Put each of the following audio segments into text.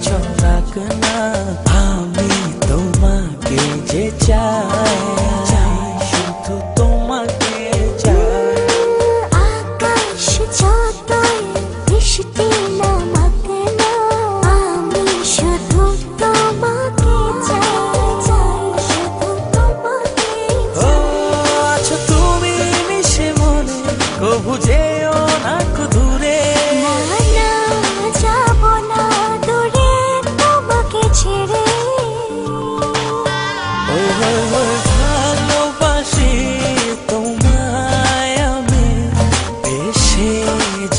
ছড়াক না আমি তোমাকে যে চাই শুধু তোমাকে চাই আকাশ যতই বৃষ্টি নামাক না আমি শুধু তোমাকে চাই শুধু তোমাকে ও আছো তুমি মিশে মনে কবু যেও না দূরে যাব না দূরে তোমাকে ছেড়ে ভালোবাসি তোমায় আমি বেশি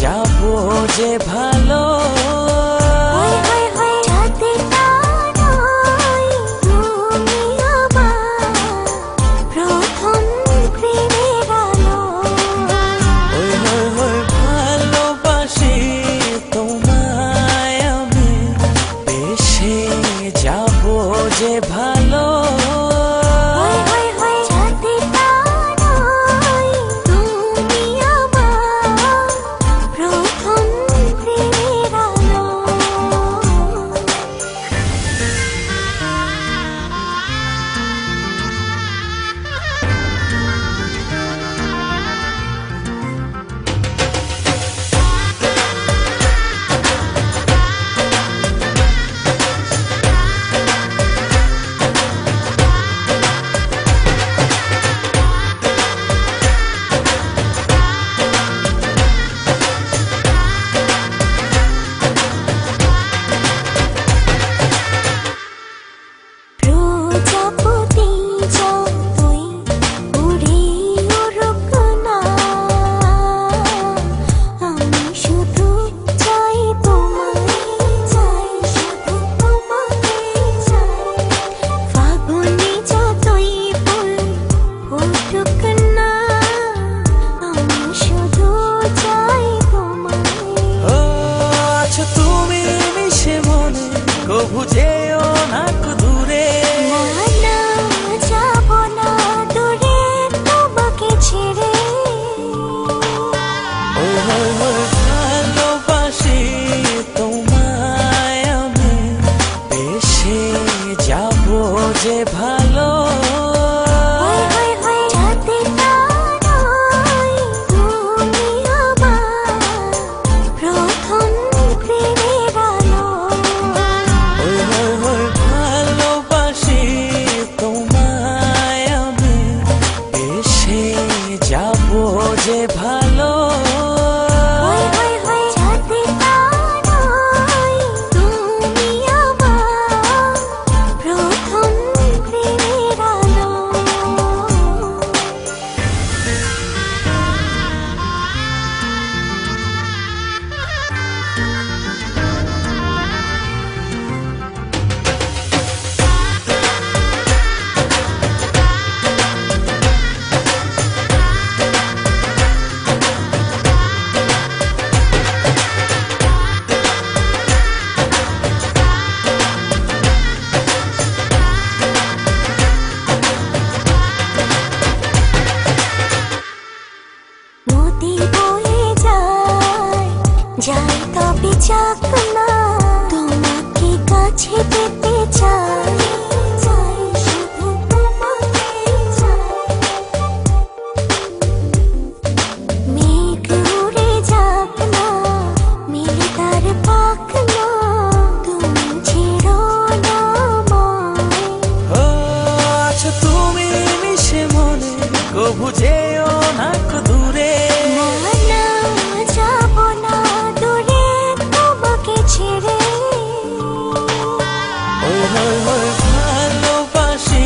যাব যে ভালো যে ভালো কবু যেও না দূরে যাব না দূরে তোমাকে ছেড়ে ভালোবাসি তোমায় আমি বেশি যাব যে ভালো যে ভালো যাই তবে যাক না তোমাকে কাছে পেতে চাই শুধু তোমাকে চাই মেঘ উড়ে যাক না মিলে তার পাক না তুমি ছেড়ো না আছো তুমি মিশে মনে কবু যেও না দূরে যাব না দূরে তোমাকে ছেড়ে ভালোবাসি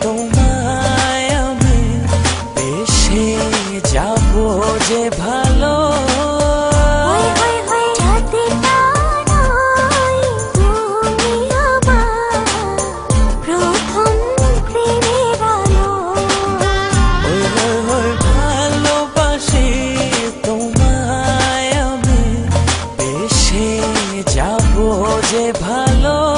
তোমায় আমি বেশি যাব যে ভালো যে ভালো